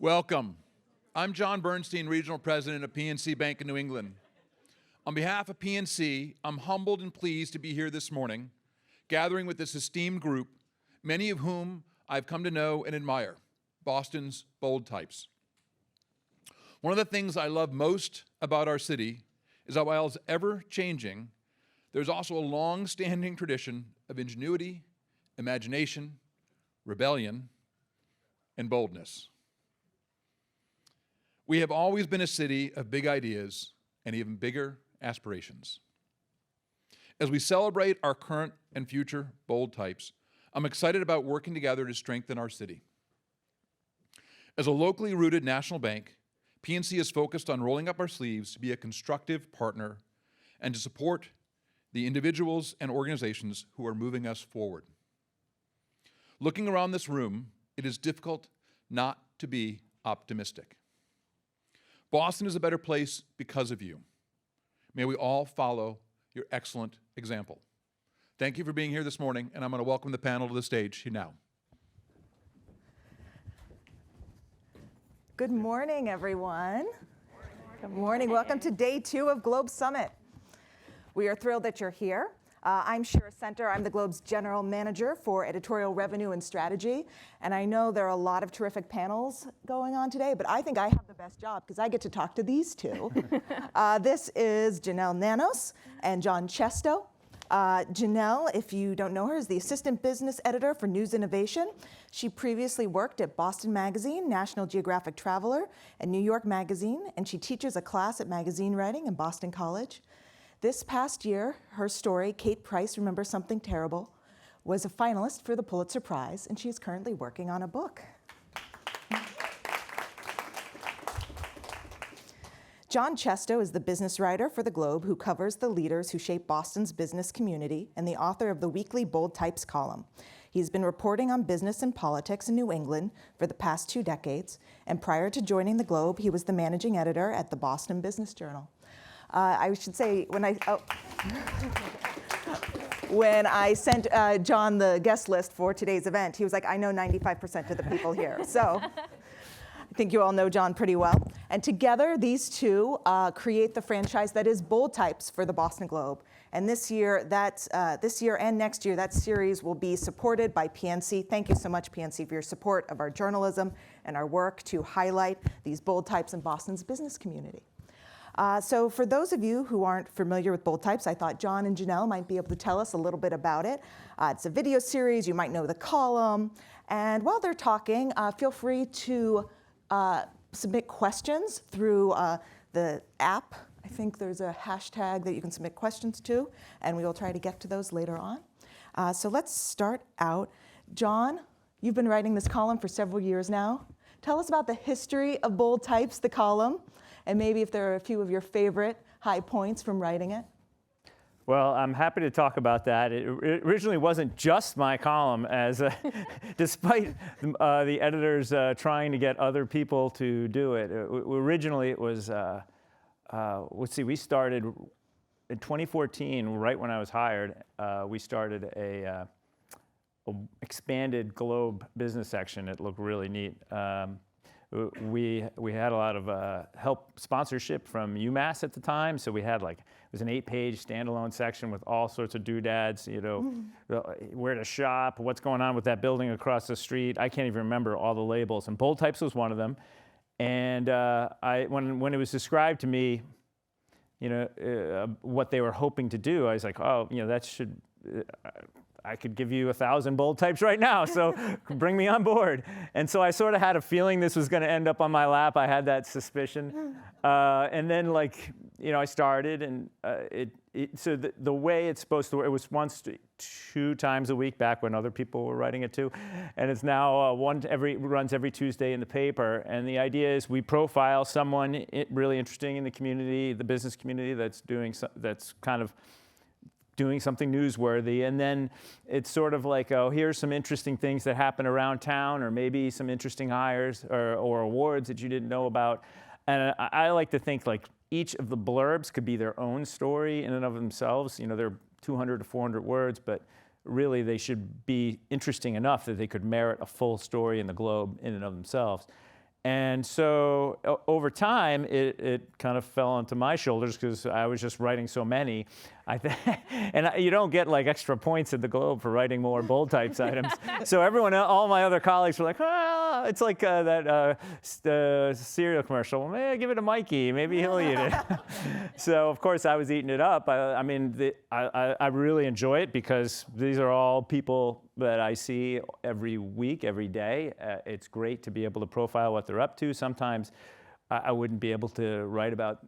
Welcome. I'm John Bernstein, Regional President of PNC Bank in New England. On behalf of PNC, I'm humbled and pleased to be here this morning, gathering with this esteemed group, many of whom I've come to know and admire, Boston's bold types. One of the things I love most about our city is that while it's ever changing, there's also a long-standing tradition of ingenuity, imagination, rebellion, and boldness. We have always been a city of big ideas and even bigger aspirations. As we celebrate our current and future bold types, I'm excited about working together to strengthen our city. As a locally rooted national bank, PNC is focused on rolling up our sleeves to be a constructive partner and to support the individuals and organizations who are moving us forward. Looking around this room, it is difficult not to be optimistic. Boston is a better place because of you. May we all follow your excellent example. Thank you for being here this morning, and I'm going to welcome the panel to the stage now. Good morning, everyone. Good morning. Welcome to day 2 of Globe Summit. We are thrilled that you're here. I'm Shira Center. I'm the Globe's General Manager for Editorial Revenue and Strategy. And I know there are a lot of terrific panels going on today, but I think I have the best job because I get to talk to these two. This is Janelle Nanos and John Chesto. Janelle, if you don't know her, is the Assistant Business Editor for News Innovation. She previously worked at Boston Magazine, National Geographic Traveler, and New York Magazine, and she teaches a class at magazine writing in Boston College. This past year, her story, Kate Price Remembers Something Terrible, was a finalist for the Pulitzer Prize, and she is currently working on a book. John Chesto is the business writer for The Globe who covers the leaders who shape Boston's business community and the author of the weekly Bold Types column. He's been reporting on business and politics in New England for the past 2 decades, and prior to joining The Globe, he was the managing editor at the Boston Business Journal. I should say, when I sent John the guest list for today's event, he was like, I know 95% of the people here. So I think you all know John pretty well. And together, these two create the franchise that is Bold Types for the Boston Globe. And this year and next year, that series will be supported by PNC. Thank you so much, PNC, for your support of our journalism and our work to highlight these bold types in Boston's business community. So for those of you who aren't familiar with Bold Types, I thought John and Janelle might be able to tell us a little bit about it. It's a video series. You might know the column. And while they're talking, feel free to submit questions through the app. I think there's a hashtag that you can submit questions to, and we will try to get to those later on. So let's start out. John, you've been writing this column for several years now. Tell us about the history of Bold Types, the column, and maybe if there are a few of your favorite high points from writing it. Well, I'm happy to talk about that. It originally wasn't just my column, as despite the editors trying to get other people to do it. Originally, it was, we started in 2014, right when I was hired, we started a expanded Globe business section. It looked really neat. We had a lot of help sponsorship from UMass at the time, so we had it was an 8-page standalone section with all sorts of doodads, where to shop, what's going on with that building across the street. I can't even remember all the labels, and Bold Types was one of them. And when it was described to me, what they were hoping to do, I was like, oh, that should. I could give you 1,000 Bold Types right now, so bring me on board. And so I sort of had a feeling this was going to end up on my lap. I had that suspicion. And then, I started, and so the way it's supposed to work, it was once 2 times a week back when other people were writing it too. And it's now runs every Tuesday in the paper. And the idea is we profile someone really interesting in the community, the business community that's kind of doing something newsworthy, and then it's sort of like, oh, here's some interesting things that happen around town, or maybe some interesting hires or awards that you didn't know about. And I like to think each of the blurbs could be their own story in and of themselves. They're 200 to 400 words, but really they should be interesting enough that they could merit a full story in the Globe in and of themselves. And so over time, it kind of fell onto my shoulders because I was just writing so many. You don't get like extra points at the Globe for writing more bold types items. So all my other colleagues were like, it's like that cereal commercial. Well, maybe give it to Mikey. Maybe he'll eat it. So of course I was eating it up. I really enjoy it because these are all people that I see every week, every day. It's great to be able to profile what they're up to. Sometimes I wouldn't be able to write about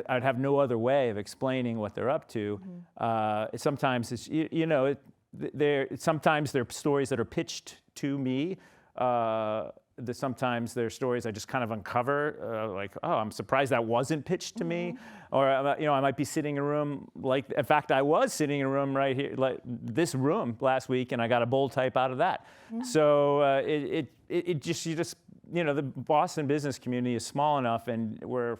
I'd have no other way of explaining what they're up to. Sometimes it's, sometimes they're stories that are pitched to me. Sometimes they're stories I just kind of uncover, like, oh, I'm surprised that wasn't pitched to me. Or, I might be sitting in a room, in fact, I was sitting in a room right here, like this room last week, and I got a bold type out of that. So the Boston business community is small enough, and we're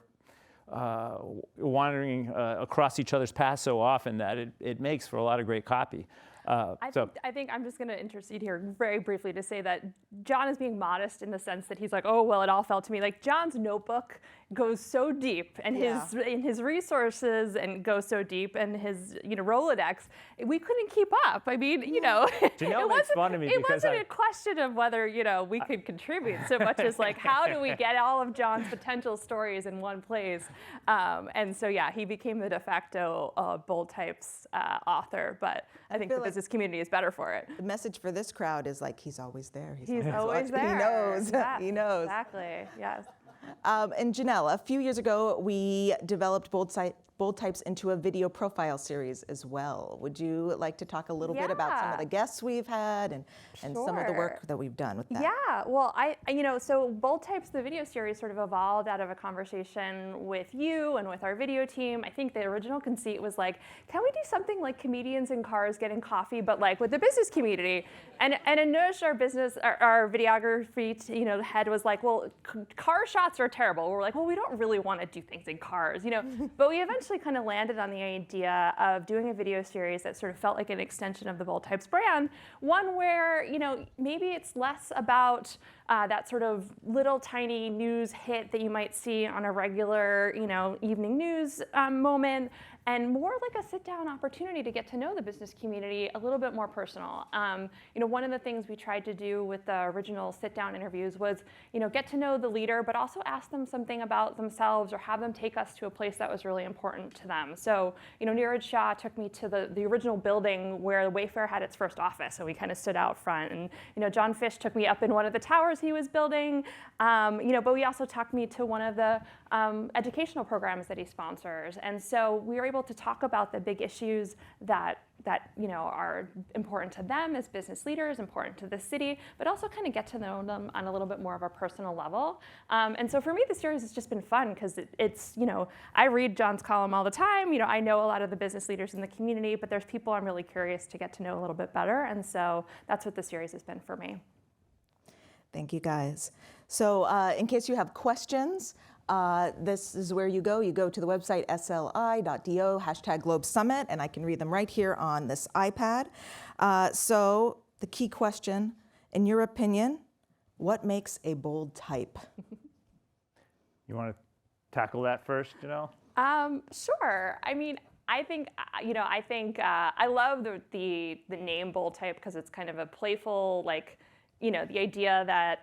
wandering across each other's paths so often that it makes for a lot of great copy. I think I'm just going to intercede here very briefly to say that John is being modest in the sense that he's like, oh, well, it all fell to me. Like, John's notebook goes so deep, and his resources and goes so deep, and his Rolodex, we couldn't keep up. I mean, Janelle makes fun of me it because wasn't a question of whether we could contribute so much as like how do we get all of John's potential stories in one place. And so he became the de facto bold types author, but I think the business community is better for it. The message for this crowd is like, he's always there. He's always there. He knows. Yes, he knows. Exactly. Yes. And Janelle, a few years ago, we developed bold types into a video profile series as well. Would you like to talk a little bit about some of the guests we've had and some of the work that we've done with that? Yeah, well, so Bold Types, the video series, sort of evolved out of a conversation with you and with our video team. I think the original conceit was like, can we do something like comedians in cars getting coffee, but like with the business community? And Anush, our videography head was like, well, car shots are terrible. We're like, well, we don't really want to do things in cars, but we eventually kind of landed on the idea of doing a video series that sort of felt like an extension of the Bold Types brand, one where, maybe it's less about that sort of little tiny news hit that you might see on a regular, evening news moment, and more like a sit-down opportunity to get to know the business community a little bit more personal. One of the things we tried to do with the original sit-down interviews was, get to know the leader, but also ask them something about themselves or have them take us to a place that was really important to them. So, Neeraj Shah took me to the original building where Wayfair had its first office, and we kind of stood out front. And, John Fish took me up in one of the towers he was building, but he also took me to one of the educational programs that he sponsors. And so we were able to talk about the big issues that are important to them as business leaders, important to the city, but also kind of get to know them on a little bit more of a personal level. And so for me, the series has just been fun because it's I read John's column all the time. I know a lot of the business leaders in the community, but there's people I'm really curious to get to know a little bit better. And so that's what the series has been for me. Thank you, guys. So in case you have questions, this is where you go. You go to the website sli.do, #Globe Summit, and I can read them right here on this iPad. So the key question, in your opinion, what makes a bold type? You want to tackle that first, Janelle? Sure. I mean, I think I love the name bold type because it's kind of a playful, the idea that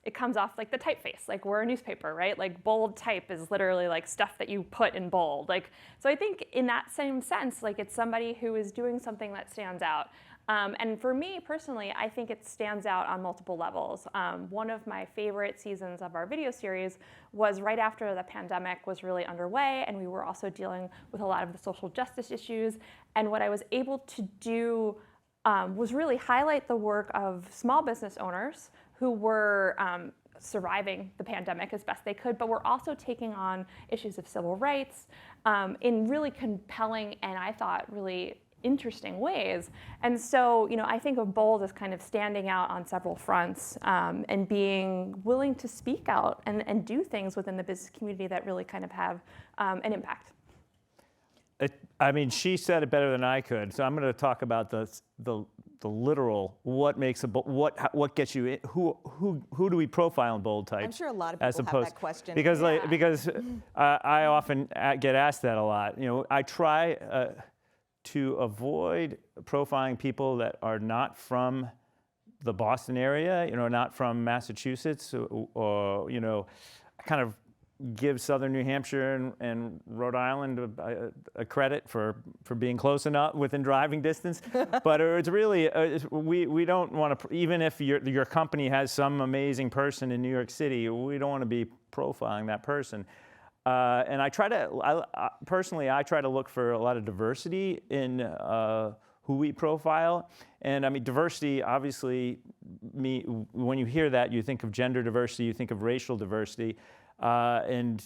it comes off like the typeface, like we're a newspaper, right? Like bold type is literally like stuff that you put in bold. So I think in that same sense, it's somebody who is doing something that stands out. And for me personally, I think it stands out on multiple levels. One of my favorite seasons of our video series was right after the pandemic was really underway, and we were also dealing with a lot of the social justice issues. And what I was able to do was really highlight the work of small business owners who were surviving the pandemic as best they could, but were also taking on issues of civil rights in really compelling and I thought really interesting ways. And so, I think of bold as kind of standing out on several fronts and being willing to speak out and do things within the business community that really kind of have an impact. She said it better than I could, so I'm going to talk about the the literal what makes a what gets you in, who do we profile in bold types? I'm sure a lot of as people have opposed- that question. because Yeah. because I often get asked that a lot. I try to avoid profiling people that are not from the Boston area, not from Massachusetts, or I kind of give Southern New Hampshire and Rhode Island a credit for being close enough within driving distance. But it's really, we don't want to, even if your company has some amazing person in New York City, we don't want to be profiling that person. And I try to, personally, I try to look for a lot of diversity in who we profile. And I mean, diversity, obviously, when you hear that, you think of gender diversity, you think of racial diversity, and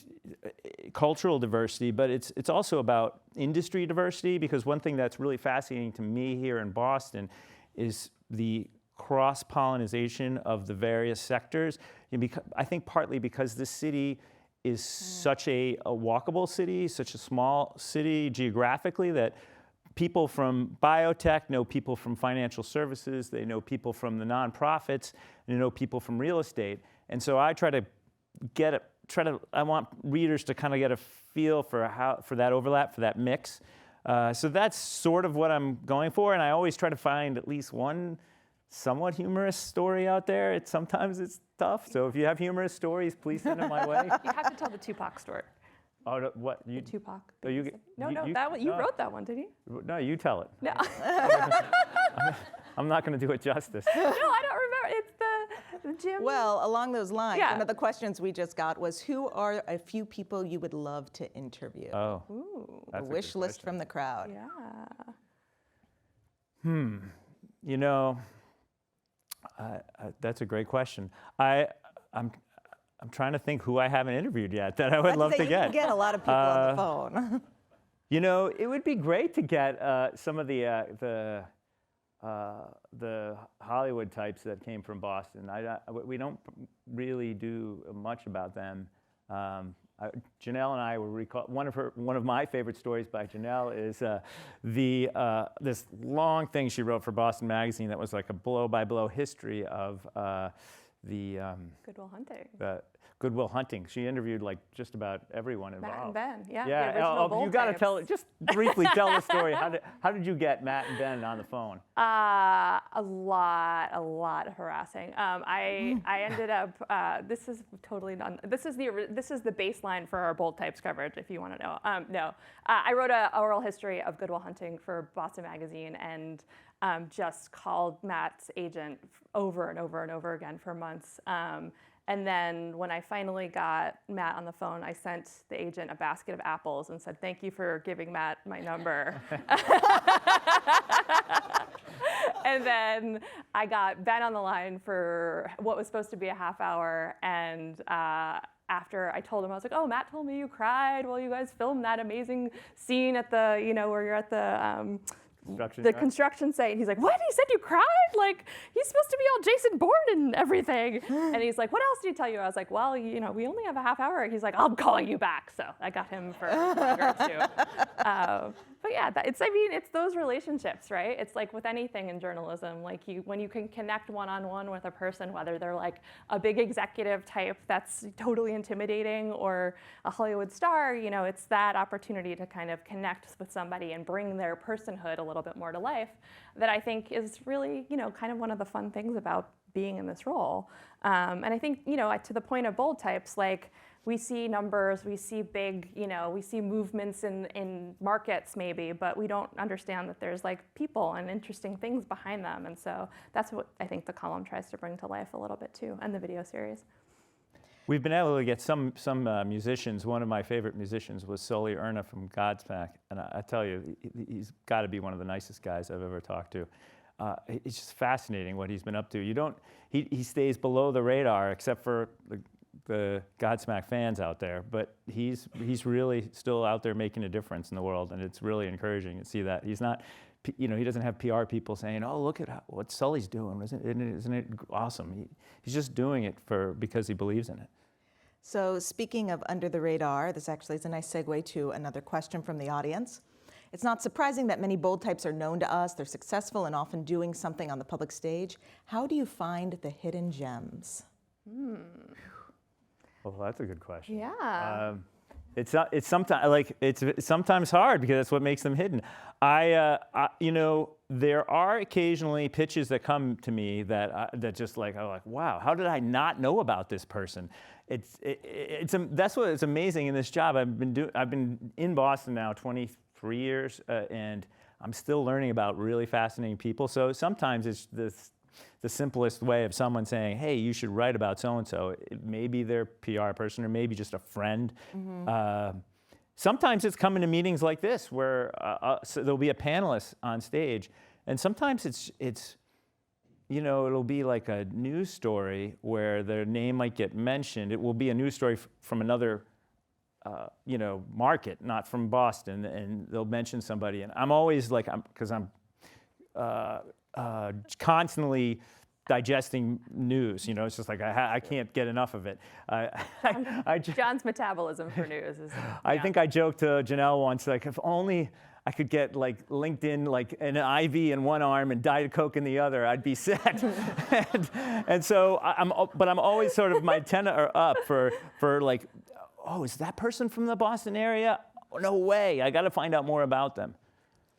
cultural diversity, but it's also about industry diversity, because one thing that's really fascinating to me here in Boston is the cross-pollination of the various sectors. I think partly because this city is such a walkable city, such a small city geographically, that people from biotech know people from financial services, they know people from the nonprofits, and they know people from real estate. And so I I want readers to kind of get a feel for that overlap, for that mix. So that's sort of what I'm going for, and I always try to find at least one somewhat humorous story out there. Sometimes it's tough, so if you have humorous stories, please send them my way. You have to tell the Tupac story. Oh, no, what? You, Tupac. Oh, you- no, you- that one. You no. wrote that one, didn't you? No, you tell it. No. I'm not going to do it justice. No, I don't remember. It's the Jim. Well, along those lines, Yeah. one of the questions we just got was, who are a few people you would love to interview? Oh, Ooh. A that's a wish good list question. from the crowd. Yeah. That's a great question. I'm trying to think who I haven't interviewed yet that I would love to You get. can get a lot of people on the phone. It would be great to get some of the Hollywood types that came from Boston. We don't really do much about them. Janelle and I will recall one of my favorite stories by Janelle is this long thing she wrote for Boston Magazine that was like a blow-by-blow history of the Good Will Hunting. Good Will Hunting. She interviewed like just about everyone involved. Matt and Ben. Yeah. Yeah, The original Bold you got to Types. tell it. Just briefly tell the story. How did you get Matt and Ben on the phone? A lot of harassing. I ended up. This is totally non. This is the baseline for our Bold Types coverage. If you want to know. No. I wrote an oral history of Good Will Hunting for Boston Magazine, and just called Matt's agent over and over and over again for months. And then when I finally got Matt on the phone, I sent the agent a basket of apples and said, "Thank you for giving Matt my number." And then I got Ben on the line for what was supposed to be a half hour. And after I told him, I was like, "Oh, Matt told me you cried while you guys filmed that amazing scene at the, where you're at the construction site." And he's like, "What? He said you cried? Like, he's supposed to be all Jason Bourne and everything." And he's like, "What else did he tell you?" I was like, "Well, we only have a half hour." He's like, "I'm calling you back." So I got him for regards too. But yeah, it's those relationships, right? It's like with anything in journalism, like when you can connect one-on-one with a person, whether they're like a big executive type that's totally intimidating or a Hollywood star, it's that opportunity to kind of connect with somebody and bring their personhood a little bit more to life that I think is really, kind of one of the fun things about being in this role. And I think, to the point of Bold Types, like, we see numbers, we see big, we see movements in markets maybe, but we don't understand that there's like people and interesting things behind them. And so that's what I think the column tries to bring to life a little bit too, and the video series. We've been able to get some musicians. One of my favorite musicians was Sully Erna from Godsmack, and I tell you, he's got to be one of the nicest guys I've ever talked to. It's just fascinating what he's been up to. He stays below the radar, except for the Godsmack fans out there, but he's really still out there making a difference in the world, and it's really encouraging to see that. He's not, he doesn't have PR people saying, "Oh, look at what Sully's doing, isn't it awesome?" He's just doing it because he believes in it. So speaking of under the radar, this actually is a nice segue to another question from the audience. It's not surprising that many bold types are known to us. They're successful and often doing something on the public stage. How do you find the hidden gems? Well, that's a good question. Yeah. It's sometimes hard because that's what makes them hidden. There are occasionally pitches that come to me that just like I'm like, wow, how did I not know about this person? That's what's amazing in this job. I've been in Boston now 23 years, and I'm still learning about really fascinating people. So sometimes it's the simplest way of someone saying, hey, you should write about so-and-so. Maybe their PR person or maybe just a friend. Sometimes it's coming to meetings like this where so there'll be a panelist on stage. And sometimes it'll be like a news story where their name might get mentioned. It will be a news story from another market, not from Boston, and they'll mention somebody. And I'm always like, because I'm constantly digesting news. It's just like I can't get enough of it. John's metabolism for news is. I think I joked to Janelle once, like, if only I could get like LinkedIn, like an IV in one arm and Diet Coke in the other, I'd be set. and so I'm always sort of, my antenna are up for like, oh, is that person from the Boston area? Oh, no way, I got to find out more about them.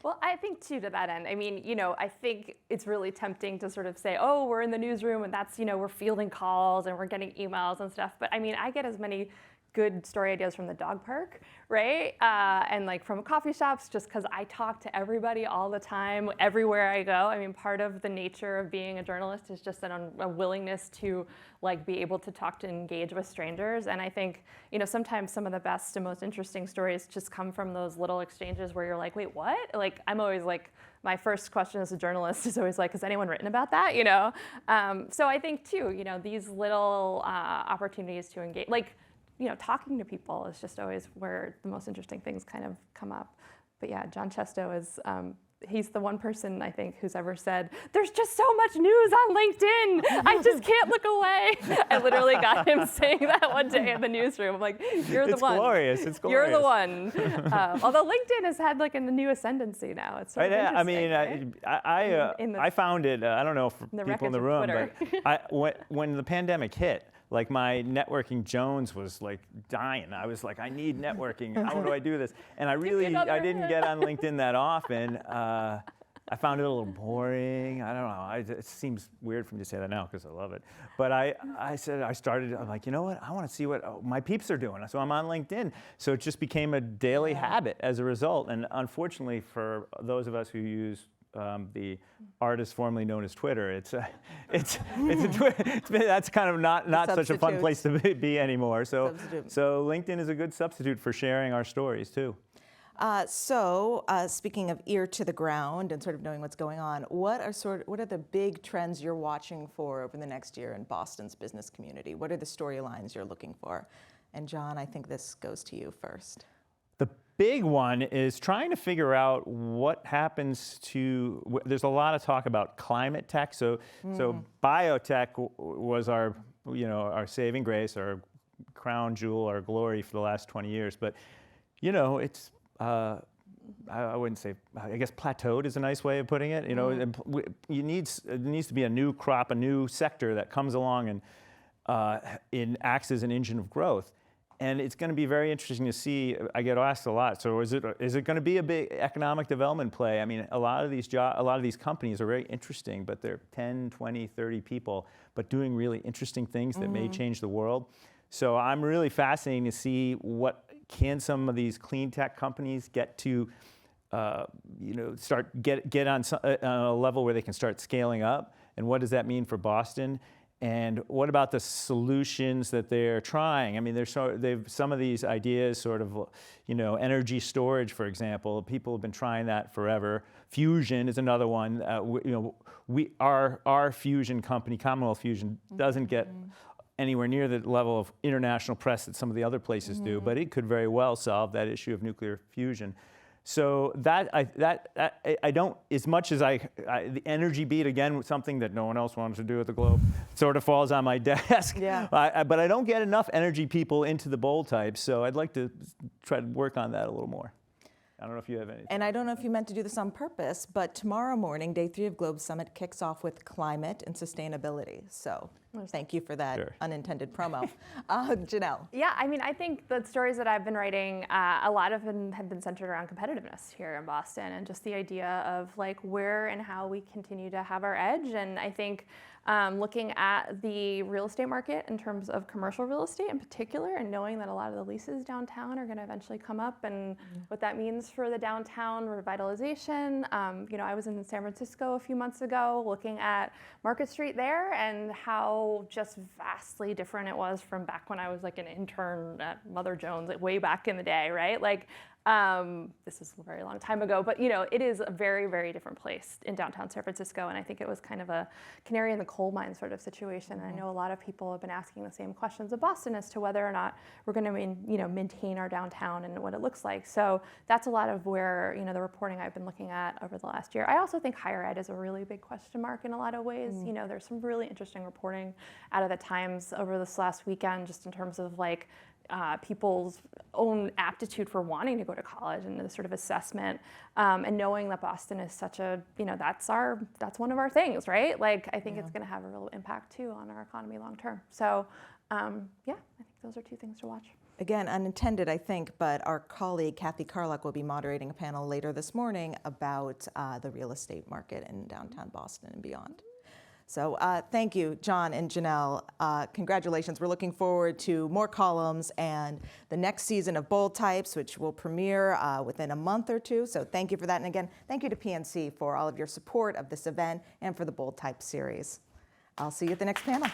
Well, I think too, to that end, I mean, I think it's really tempting to sort of say, oh, we're in the newsroom and that's, we're fielding calls and we're getting emails and stuff. But I mean, I get as many good story ideas from the dog park, right? And like from coffee shops, just because I talk to everybody all the time, everywhere I go. I mean, part of the nature of being a journalist is just a willingness to like be able to talk to engage with strangers. And I think, sometimes some of the best and most interesting stories just come from those little exchanges where you're like, wait, what? Like, I'm always like, my first question as a journalist is always like, has anyone written about that? So I think too, these little opportunities to engage, like, talking to people is just always where the most interesting things kind of come up. But yeah, John Chesto is, he's the one person I think who's ever said, there's just so much news on LinkedIn, I just can't look away. I literally got him saying that one day in the newsroom. I'm like, you're the one. It's glorious, it's You're glorious. the one. Although LinkedIn has had like a new ascendancy now. It's sort of interesting. I mean, right? I found it, I don't know for the people in the records room, of but when the pandemic hit, like my networking Jones was like dying. I was like, I need networking. How do I do this? And I didn't get on LinkedIn that often. I found it a little boring. I don't know. It seems weird for me to say that now because I love it. But I'm like, you know what? I want to see what my peeps are doing. So I'm on LinkedIn. So it just became a daily habit as a result. And unfortunately for those of us who use the artist formerly known as Twitter, that's kind of not such a fun place to be anymore. So LinkedIn is a good substitute for sharing our stories too. Speaking of ear to the ground and sort of knowing what's going on, what are the big trends you're watching for over the next year in Boston's business community? What are the storylines you're looking for? And John, I think this goes to you first. The big one is trying to figure out what happens to, there's a lot of talk about climate tech. So biotech was our saving grace, our crown jewel, our glory for the last 20 years. But, it's, I wouldn't say, I guess plateaued is a nice way of putting it. It needs to be a new crop, a new sector that comes along and acts as an engine of growth. And it's going to be very interesting to see. I get asked a lot. So is it going to be a big economic development play? I mean, a lot of these companies are very interesting, but they're 10, 20, 30 people, but doing really interesting things that may change the world. So I'm really fascinated to see what can some of these clean tech companies get to, get on a level where they can start scaling up, and what does that mean for Boston? And what about the solutions that they're trying? I mean, they've some of these ideas, sort of, energy storage, for example. People have been trying that forever. Fusion is another one. Our fusion company, Commonwealth Fusion, doesn't get anywhere near the level of international press that some of the other places do, but it could very well solve that issue of nuclear fusion. So I don't, as much as the energy beat, again, something that no one else wanted to do at the Globe, sort of falls on my desk. Yeah. But I don't get enough energy people into the bold types, so I'd like to try to work on that a little more. I don't know if you have anything. And I don't know if you meant to do this on purpose, but tomorrow morning, day 3 of Globe Summit kicks off with climate and sustainability. So thank you for that Sure. unintended promo. Janelle. Yeah, I mean, I think the stories that I've been writing, a lot of them have been centered around competitiveness here in Boston and just the idea of like where and how we continue to have our edge. And I think looking at the real estate market in terms of commercial real estate in particular, and knowing that a lot of the leases downtown are going to eventually come up, and what that means for the downtown revitalization. You know, I was in San Francisco a few months ago looking at Market Street there and how just vastly different it was from back when I was like an intern at Mother Jones, like way back in the day, right? Like, this is a very long time ago, but you know, it is a very, very different place in downtown San Francisco, and I think it was kind of a canary in the coal mine sort of situation. And I know a lot of people have been asking the same questions of Boston as to whether or not we're going to, maintain our downtown and what it looks like. So that's a lot of where, the reporting I've been looking at over the last year. I also think higher ed is a really big question mark in a lot of ways. You know, there's some really interesting reporting out of the Times over this last weekend, just in terms of like people's own aptitude for wanting to go to college and the sort of assessment, and knowing that Boston is such a, that's one of our things, right? Like, I think it's going to have a real impact too on our economy long term. So, I think those are two things to watch. Again, unintended, I think, but our colleague Kathy Carlock will be moderating a panel later this morning about the real estate market in downtown Boston and beyond. So thank you, John and Janelle. Congratulations. We're looking forward to more columns and the next season of Bold Types, which will premiere within a month or two. So thank you for that. And again, thank you to PNC for all of your support of this event and for the Bold Types series. I'll see you at the next panel.